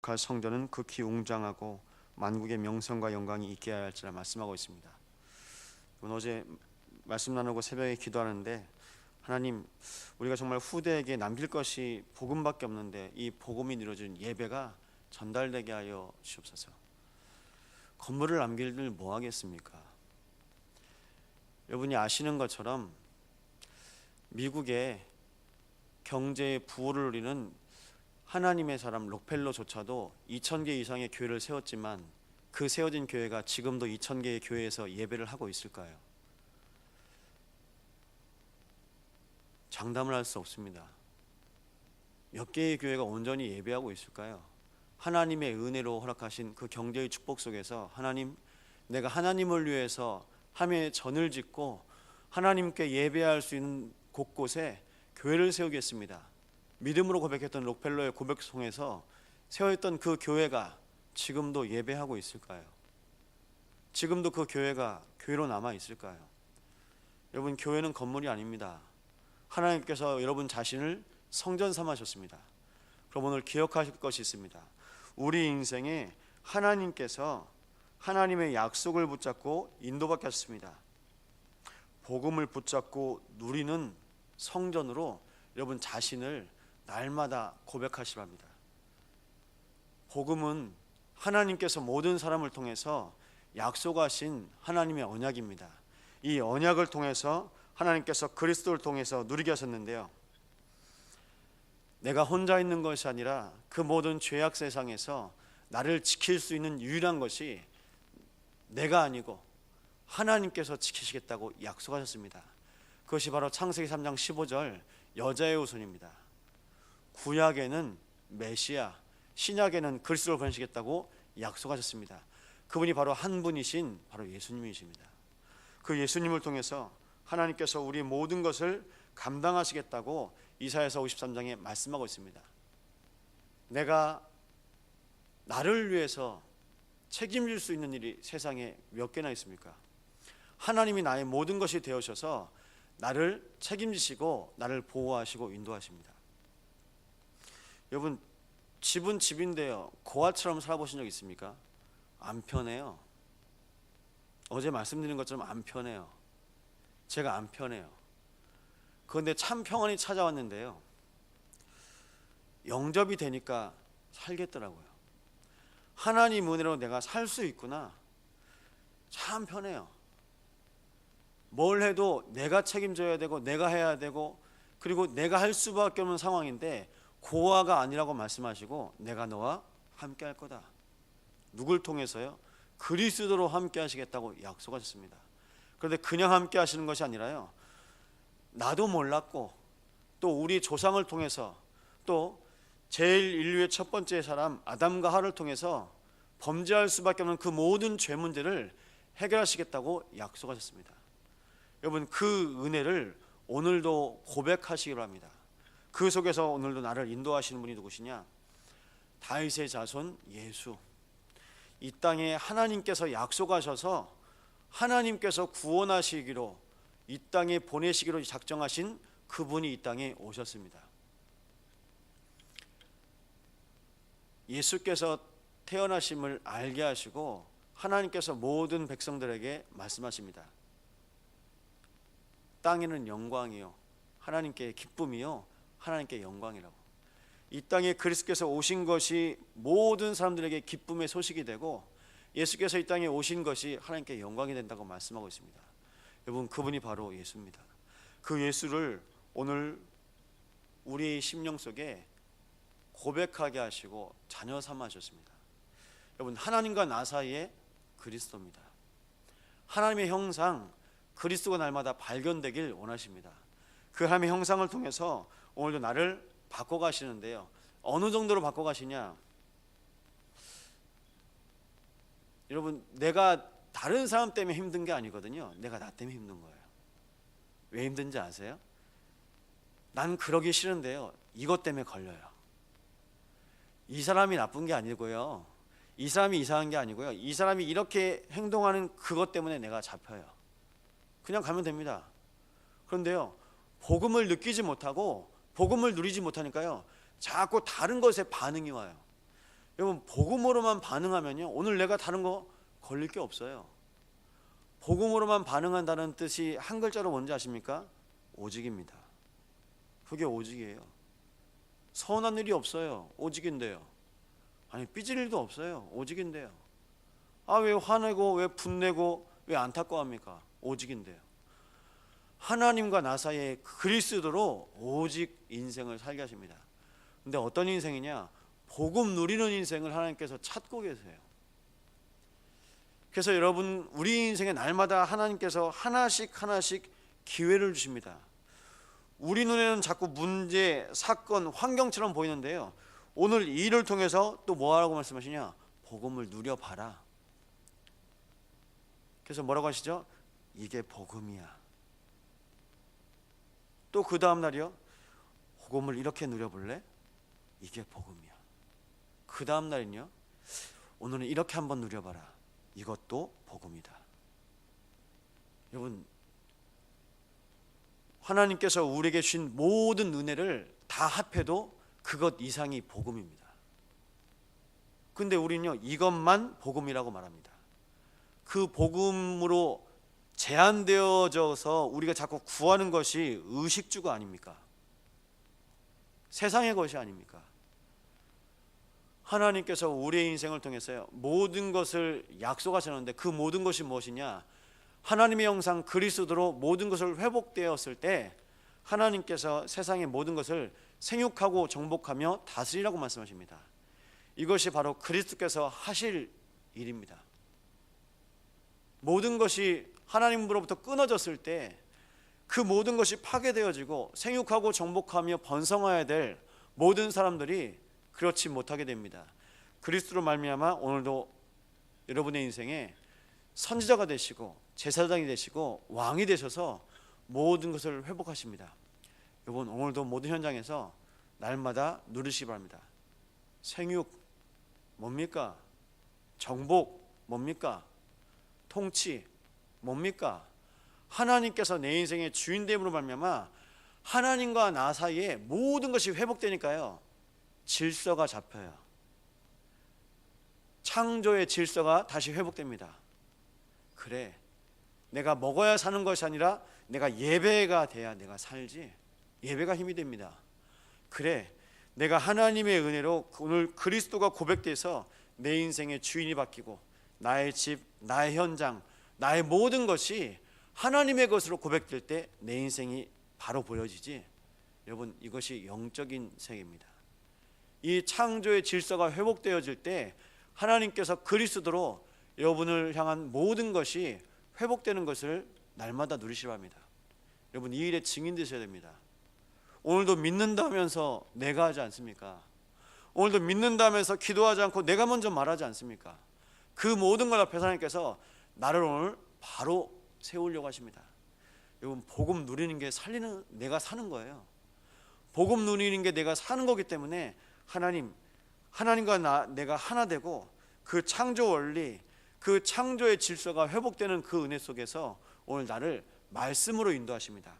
성전은 극히 웅장하고 만국의 명성과 영광이 있게 할지라 말씀하고 있습니다. 어제 말씀 나누고 새벽에 기도하는데, 하나님, 우리가 정말 후대에게 남길 것이 복음밖에 없는데 이 복음이 이루어진 예배가 전달되게 하여 주옵소서. 건물을 남길들 뭐 하겠습니까? 여러분이 아시는 것처럼 미국의 경제의 부호를 누리는 하나님의 사람 록펠러조차도 2000개 이상의 교회를 세웠지만 그 세워진 교회가 지금도 2000개의 교회에서 예배를 하고 있을까요? 장담을 할 수 없습니다. 몇 개의 교회가 온전히 예배하고 있을까요? 하나님의 은혜로 허락하신 그 경제의 축복 속에서 하나님, 내가 하나님을 위해서 함에 전을 짓고 하나님께 예배할 수 있는 곳곳에 교회를 세우겠습니다. 믿음으로 고백했던 록펠러의 고백 통해서 세워있던 그 교회가 지금도 예배하고 있을까요? 지금도 그 교회가 교회로 남아 있을까요? 여러분, 교회는 건물이 아닙니다. 하나님께서 여러분 자신을 성전 삼으셨습니다. 그럼 오늘 기억하실 것이 있습니다. 우리 인생에 하나님께서 하나님의 약속을 붙잡고 인도받게 하셨습니다. 복음을 붙잡고 누리는 성전으로 여러분 자신을 날마다 고백하시라 합니다. 복음은 하나님께서 모든 사람을 통해서 약속하신 하나님의 언약입니다. 이 언약을 통해서 하나님께서 그리스도를 통해서 누리게 하셨는데요, 내가 혼자 있는 것이 아니라 그 모든 죄악 세상에서 나를 지킬 수 있는 유일한 것이 내가 아니고 하나님께서 지키시겠다고 약속하셨습니다. 그것이 바로 창세기 3장 15절 여자의 후손입니다. 구약에는 메시아, 신약에는 그리스도를 보내시겠다고 약속하셨습니다. 그분이 바로 한 분이신 바로 예수님이십니다. 그 예수님을 통해서 하나님께서 우리 모든 것을 감당하시겠다고 이사야서 53장에 말씀하고 있습니다. 내가 나를 위해서 책임질 수 있는 일이 세상에 몇 개나 있습니까? 하나님이 나의 모든 것이 되어셔서 나를 책임지시고 나를 보호하시고 인도하십니다. 여러분, 집은 집인데요, 고아처럼 살아보신 적 있습니까? 안 편해요. 어제 말씀드린 것처럼 안 편해요. 제가 안 편해요. 그런데 참 평안이 찾아왔는데요, 영접이 되니까 살겠더라고요. 하나님 은혜로 내가 살 수 있구나. 참 편해요. 뭘 해도 내가 책임져야 되고 내가 해야 되고, 그리고 내가 할 수밖에 없는 상황인데 고아가 아니라고 말씀하시고 내가 너와 함께 할 거다. 누굴 통해서요? 그리스도로 함께 하시겠다고 약속하셨습니다. 그런데 그냥 함께 하시는 것이 아니라요, 나도 몰랐고 또 우리 조상을 통해서 또 제일 인류의 첫 번째 사람 아담과 하와를 통해서 범죄할 수밖에 없는 그 모든 죄 문제를 해결하시겠다고 약속하셨습니다. 여러분, 그 은혜를 오늘도 고백하시기로 합니다. 그 속에서 오늘도 나를 인도하시는 분이 누구시냐? 다윗의 자손 예수. 이 땅에 하나님께서 약속하셔서 하나님께서 구원하시기로 이 땅에 보내시기로 작정하신 그분이 이 땅에 오셨습니다. 예수께서 태어나심을 알게 하시고 하나님께서 모든 백성들에게 말씀하십니다. 땅에는 영광이요, 하나님께 기쁨이요, 하나님께 영광이라고. 이 땅에 그리스도께서 오신 것이 모든 사람들에게 기쁨의 소식이 되고, 예수께서 이 땅에 오신 것이 하나님께 영광이 된다고 말씀하고 있습니다. 여러분, 그분이 바로 예수입니다. 그 예수를 오늘 우리 심령 속에 고백하게 하시고 자녀 삼으셨습니다. 여러분, 하나님과 나 사이에 그리스도입니다. 하나님의 형상 그리스도가 날마다 발견되길 원하십니다. 그 하나님의 형상을 통해서 오늘도 나를 바꿔가시는데요, 어느 정도로 바꿔가시냐? 여러분, 내가 다른 사람 때문에 힘든 게 아니거든요. 내가 나 때문에 힘든 거예요. 왜 힘든지 아세요? 난 그러기 싫은데요, 이것 때문에 걸려요. 이 사람이 나쁜 게 아니고요, 이 사람이 이상한 게 아니고요, 이 사람이 이렇게 행동하는 그것 때문에 내가 잡혀요. 그냥 가면 됩니다. 그런데요, 복음을 느끼지 못하고 복음을 누리지 못하니까요, 자꾸 다른 것에 반응이 와요. 여러분, 복음으로만 반응하면요, 오늘 내가 다른 거 걸릴 게 없어요. 복음으로만 반응한다는 뜻이 한 글자로 뭔지 아십니까? 오직입니다. 그게 오직이에요. 서운한 일이 없어요. 오직인데요. 아니, 삐질 일도 없어요. 오직인데요. 왜 화내고 왜 분내고 왜 안타까워합니까? 오직인데요. 하나님과 나 사이에 그리스도로 오직 인생을 살게 하십니다. 근데 어떤 인생이냐? 복음 누리는 인생을 하나님께서 찾고 계세요. 그래서 여러분, 우리 인생의 날마다 하나님께서 하나씩 기회를 주십니다. 우리 눈에는 자꾸 문제, 사건, 환경처럼 보이는데요, 오늘 이 일을 통해서 또 뭐하라고 말씀하시냐? 복음을 누려봐라. 그래서 뭐라고 하시죠? 이게 복음이야. 또 그 다음 날이요, 복음을 이렇게 누려볼래? 이게 복음이야. 그 다음 날은요, 오늘은 이렇게 한번 누려봐라. 이것도 복음이다. 여러분, 하나님께서 우리에게 주신 모든 은혜를 다 합해도 그것 이상이 복음입니다. 근데 우리는요, 이것만 복음이라고 말합니다. 그 복음으로 제한되어져서 우리가 자꾸 구하는 것이 의식주가 아닙니까? 세상의 것이 아닙니까? 하나님께서 우리의 인생을 통해서요, 모든 것을 약속하셨는데 그 모든 것이 무엇이냐? 하나님의 형상 그리스도로 모든 것을 회복되었을 때 하나님께서 세상의 모든 것을 생육하고 정복하며 다스리라고 말씀하십니다. 이것이 바로 그리스도께서 하실 일입니다. 모든 것이 하나님으로부터 끊어졌을 때 그 모든 것이 파괴되어지고 생육하고 정복하며 번성해야 될 모든 사람들이 그렇지 못하게 됩니다. 그리스도로 말미암아 오늘도 여러분의 인생에 선지자가 되시고 제사장이 되시고 왕이 되셔서 모든 것을 회복하십니다. 여러분, 오늘도 모든 현장에서 날마다 누리시기 바랍니다. 생육 뭡니까? 정복 뭡니까? 통치 뭡니까? 하나님께서 내 인생의 주인됨으로 말미암아 하나님과 나 사이에 모든 것이 회복되니까요, 질서가 잡혀요. 창조의 질서가 다시 회복됩니다. 그래, 내가 먹어야 사는 것이 아니라 내가 예배가 돼야 내가 살지. 예배가 힘이 됩니다. 그래, 내가 하나님의 은혜로 오늘 그리스도가 고백돼서 내 인생의 주인이 바뀌고 나의 집, 나의 현장, 나의 모든 것이 하나님의 것으로 고백될 때 내 인생이 바로 보여지지. 여러분, 이것이 영적인 세계입니다. 이 창조의 질서가 회복되어질 때 하나님께서 그리스도로 여러분을 향한 모든 것이 회복되는 것을 날마다 누리시기 바랍니다. 여러분, 이 일에 증인 되셔야 됩니다. 오늘도 믿는다면서 내가 하지 않습니까? 오늘도 믿는다면서 기도하지 않고 내가 먼저 말하지 않습니까? 그 모든 것 앞에서 하나님께서 나를 오늘 바로 세우려고 하십니다. 여러분, 복음 누리는 게 살리는, 내가 사는 거예요. 복음 누리는 게 내가 사는 거기 때문에 하나님과 내가 하나 되고 그 창조 원리, 그 창조의 질서가 회복되는 그 은혜 속에서 오늘 나를 말씀으로 인도하십니다.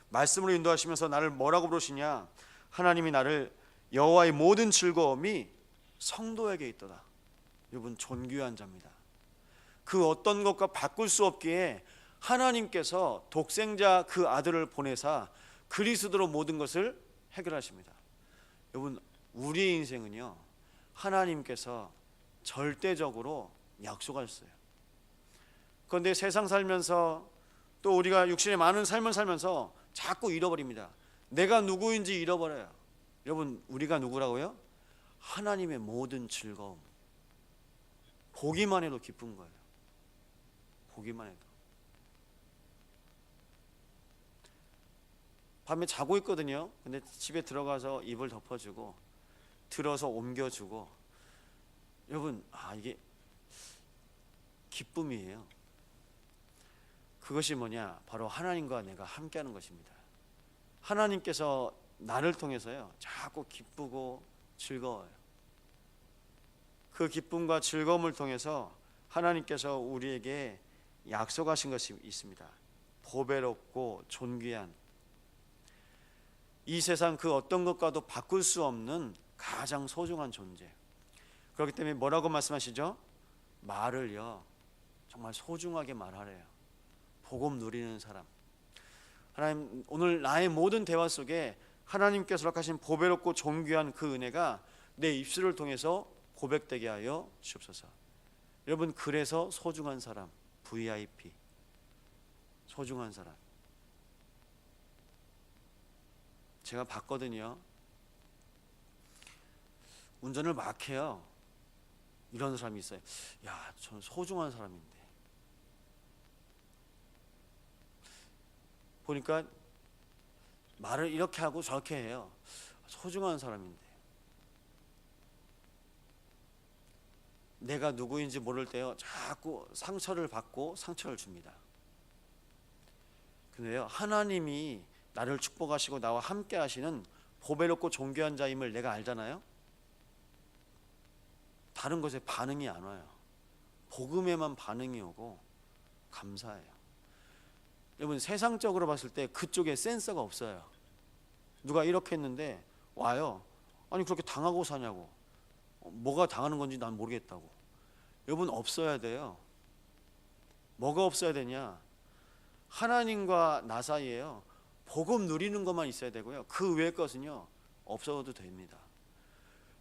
말씀으로 인도하시면서 나를 뭐라고 부르시냐? 하나님이 나를 여호와의 모든 즐거움이 성도에게 있도다. 여러분, 존귀한 자입니다. 그 어떤 것과 바꿀 수 없기에 하나님께서 독생자 그 아들을 보내사 그리스도로 모든 것을 해결하십니다. 여러분, 우리의 인생은요, 하나님께서 절대적으로 약속하셨어요. 그런데 세상 살면서 또 우리가 육신의 많은 삶을 살면서 자꾸 잃어버립니다. 내가 누구인지 잃어버려요. 여러분, 우리가 누구라고요? 하나님의 모든 즐거움. 보기만 해도 기쁜 거예요. 보기만 해도. 밤에 자고 있거든요. 근데 집에 들어가서 이불 덮어주고 들어서 옮겨주고. 여러분, 이게 기쁨이에요. 그것이 뭐냐? 바로 하나님과 내가 함께하는 것입니다. 하나님께서 나를 통해서요, 자꾸 기쁘고 즐거워요. 그 기쁨과 즐거움을 통해서 하나님께서 우리에게 약속하신 것이 있습니다. 보배롭고 존귀한, 이 세상 그 어떤 것과도 바꿀 수 없는 가장 소중한 존재, 그렇기 때문에 뭐라고 말씀하시죠? 말을요 정말 소중하게 말하래요. 복음 누리는 사람. 하나님, 오늘 나의 모든 대화 속에 하나님께서 허락하신 보배롭고 존귀한 그 은혜가 내 입술을 통해서 고백되게 하여 주옵소서. 여러분, 그래서 소중한 사람, VIP, 소중한 사람. 제가 봤거든요. 운전을 막 해요. 이런 사람이 있어요. 야, 저는 소중한 사람인데. 보니까 말을 이렇게 하고 저렇게 해요. 소중한 사람인데. 내가 누구인지 모를 때요 자꾸 상처를 받고 상처를 줍니다. 근데요, 하나님이 나를 축복하시고 나와 함께 하시는 보배롭고 존귀한 자임을 내가 알잖아요. 다른 것에 반응이 안 와요. 복음에만 반응이 오고 감사해요. 여러분, 세상적으로 봤을 때 그쪽에 센서가 없어요. 누가 이렇게 했는데 와요. 아니, 그렇게 당하고 사냐고. 뭐가 당하는 건지 난 모르겠다고. 여러분, 없어야 돼요. 뭐가 없어야 되냐? 하나님과 나 사이에요 복음 누리는 것만 있어야 되고요, 그 외의 것은요 없어도 됩니다.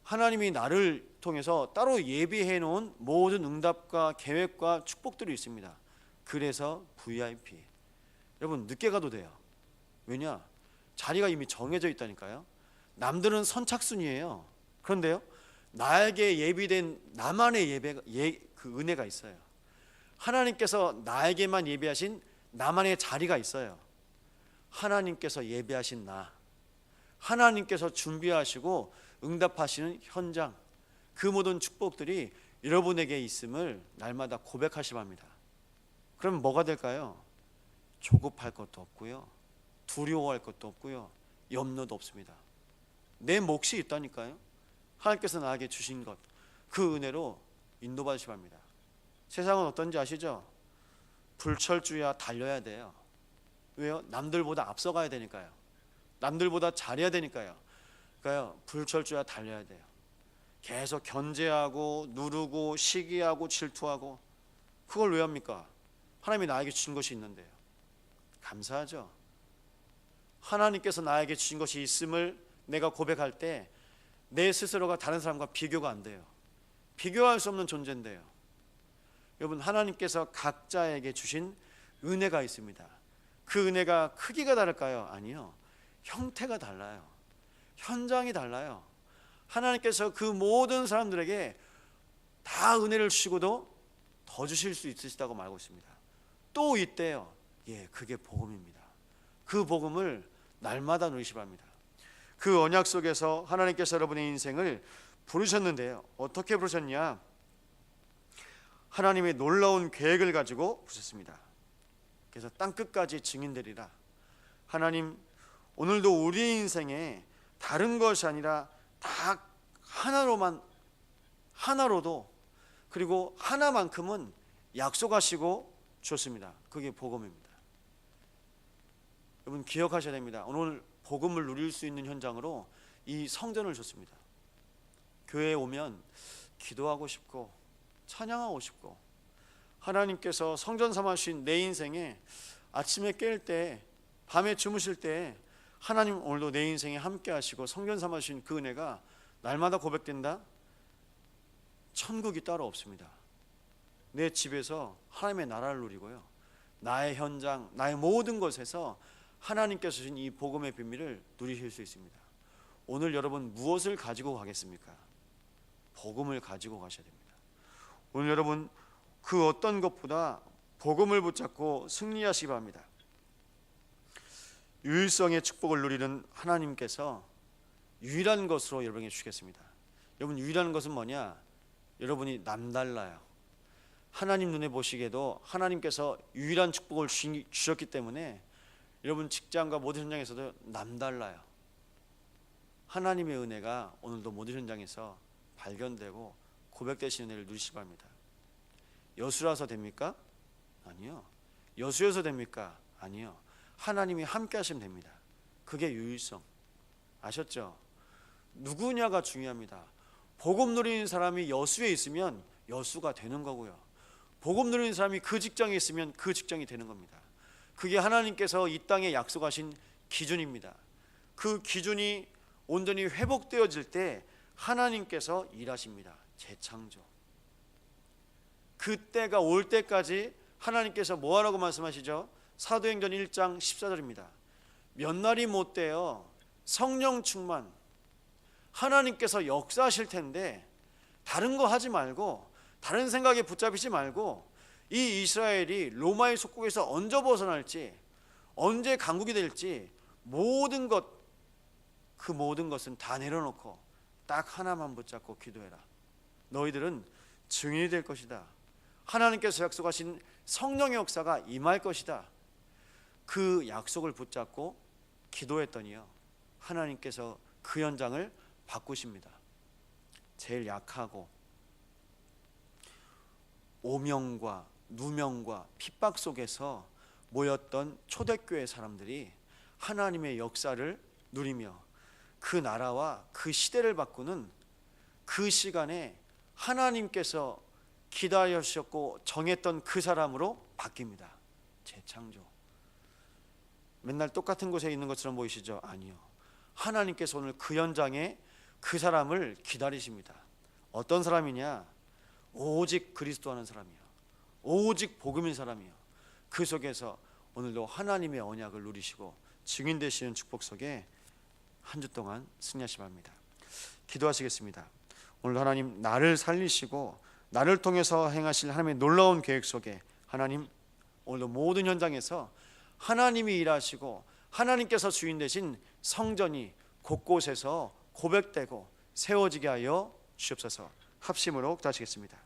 하나님이 나를 통해서 따로 예비해 놓은 모든 응답과 계획과 축복들이 있습니다. 그래서 VIP. 여러분, 늦게 가도 돼요. 왜냐? 자리가 이미 정해져 있다니까요. 남들은 선착순이에요. 그런데요, 나에게 예비된 나만의 그 은혜가 있어요. 하나님께서 나에게만 예비하신 나만의 자리가 있어요. 하나님께서 예비하신 나, 하나님께서 준비하시고 응답하시는 현장, 그 모든 축복들이 여러분에게 있음을 날마다 고백하시기 바랍니다. 그럼 뭐가 될까요? 조급할 것도 없고요, 두려워할 것도 없고요, 염려도 없습니다. 내 몫이 있다니까요. 하나님께서 나에게 주신 것, 그 은혜로 인도받으시기 바랍니다. 세상은 어떤지 아시죠? 불철주야 달려야 돼요. 왜요? 남들보다 앞서가야 되니까요. 남들보다 잘해야 되니까요. 그러니까요, 불철주야 달려야 돼요. 계속 견제하고 누르고 시기하고 질투하고, 그걸 왜 합니까? 하나님이 나에게 주신 것이 있는데요. 감사하죠. 하나님께서 나에게 주신 것이 있음을 내가 고백할 때 내 스스로가 다른 사람과 비교가 안 돼요. 비교할 수 없는 존재인데요. 여러분, 하나님께서 각자에게 주신 은혜가 있습니다. 그 은혜가 크기가 다를까요? 아니요, 형태가 달라요. 현장이 달라요. 하나님께서 그 모든 사람들에게 다 은혜를 주시고도 더 주실 수 있으시다고 말하고 있습니다. 또 있대요. 예, 그게 복음입니다. 그 복음을 날마다 누리시기 바랍니다. 그 언약 속에서 하나님께서 여러분의 인생을 부르셨는데요, 어떻게 부르셨냐? 하나님의 놀라운 계획을 가지고 부르셨습니다. 그래서 땅끝까지 증인되리라. 하나님, 오늘도 우리 인생에 다른 것이 아니라 다 하나로도, 그리고 하나만큼은 약속하시고 주셨습니다. 그게 복음입니다. 여러분, 기억하셔야 됩니다. 오늘 복음을 누릴 수 있는 현장으로 이 성전을 줬습니다. 교회에 오면 기도하고 싶고 찬양하고 싶고, 하나님께서 성전 삼아주신 내 인생에 아침에 깰 때, 밤에 주무실 때 하나님 오늘도 내 인생에 함께 하시고 성전 삼아주신 그 은혜가 날마다 고백된다? 천국이 따로 없습니다. 내 집에서 하나님의 나라를 누리고요, 나의 현장, 나의 모든 것에서 하나님께서 주신 이 복음의 비밀을 누리실 수 있습니다. 오늘 여러분 무엇을 가지고 가겠습니까? 복음을 가지고 가셔야 됩니다. 오늘 여러분 그 어떤 것보다 복음을 붙잡고 승리하시기 바랍니다. 유일성의 축복을 누리는 하나님께서 유일한 것으로 여러분에게 주시겠습니다. 여러분, 유일한 것은 뭐냐? 여러분이 남달라요. 하나님 눈에 보시기에도 하나님께서 유일한 축복을 주셨기 때문에 여러분 직장과 모든 현장에서도 남달라요. 하나님의 은혜가 오늘도 모든 현장에서 발견되고 고백되시는 은혜를 누리시기 바랍니다. 여수라서 됩니까? 아니요. 여수여서 됩니까? 아니요. 하나님이 함께 하시면 됩니다. 그게 유일성. 아셨죠? 누구냐가 중요합니다. 복음 누리는 사람이 여수에 있으면 여수가 되는 거고요. 복음 누리는 사람이 그 직장에 있으면 그 직장이 되는 겁니다. 그게 하나님께서 이 땅에 약속하신 기준입니다. 그 기준이 온전히 회복되어질 때 하나님께서 일하십니다. 재창조. 그때가 올 때까지 하나님께서 뭐하라고 말씀하시죠? 사도행전 1장 14절입니다. 몇 날이 못 되어 성령 충만, 하나님께서 역사하실 텐데 다른 거 하지 말고, 다른 생각에 붙잡히지 말고, 이 이스라엘이 로마의 속국에서 언제 벗어날지, 언제 강국이 될지 모든 것, 그 모든 것은 다 내려놓고 딱 하나만 붙잡고 기도해라. 너희들은 증인이 될 것이다. 하나님께서 약속하신 성령의 역사가 임할 것이다. 그 약속을 붙잡고 기도했더니요, 하나님께서 그 현장을 바꾸십니다. 제일 약하고 오명과 누명과 핍박 속에서 모였던 초대교회 사람들이 하나님의 역사를 누리며 그 나라와 그 시대를 바꾸는 그 시간에 하나님께서 기다리셨고 정했던 그 사람으로 바뀝니다. 재창조. 맨날 똑같은 곳에 있는 것처럼 보이시죠? 아니요. 하나님께서 오늘 그 현장에 그 사람을 기다리십니다. 어떤 사람이냐? 오직 그리스도 하는 사람이요, 오직 복음인 사람이요. 그 속에서 오늘도 하나님의 언약을 누리시고 증인 되시는 축복 속에 한 주 동안 승리하시 바랍니다. 기도하시겠습니다. 오늘 하나님, 나를 살리시고 나를 통해서 행하실 하나님의 놀라운 계획 속에 하나님, 오늘도 모든 현장에서 하나님이 일하시고 하나님께서 주인 되신 성전이 곳곳에서 고백되고 세워지게 하여 주옵소서. 합심으로 기도하시겠습니다.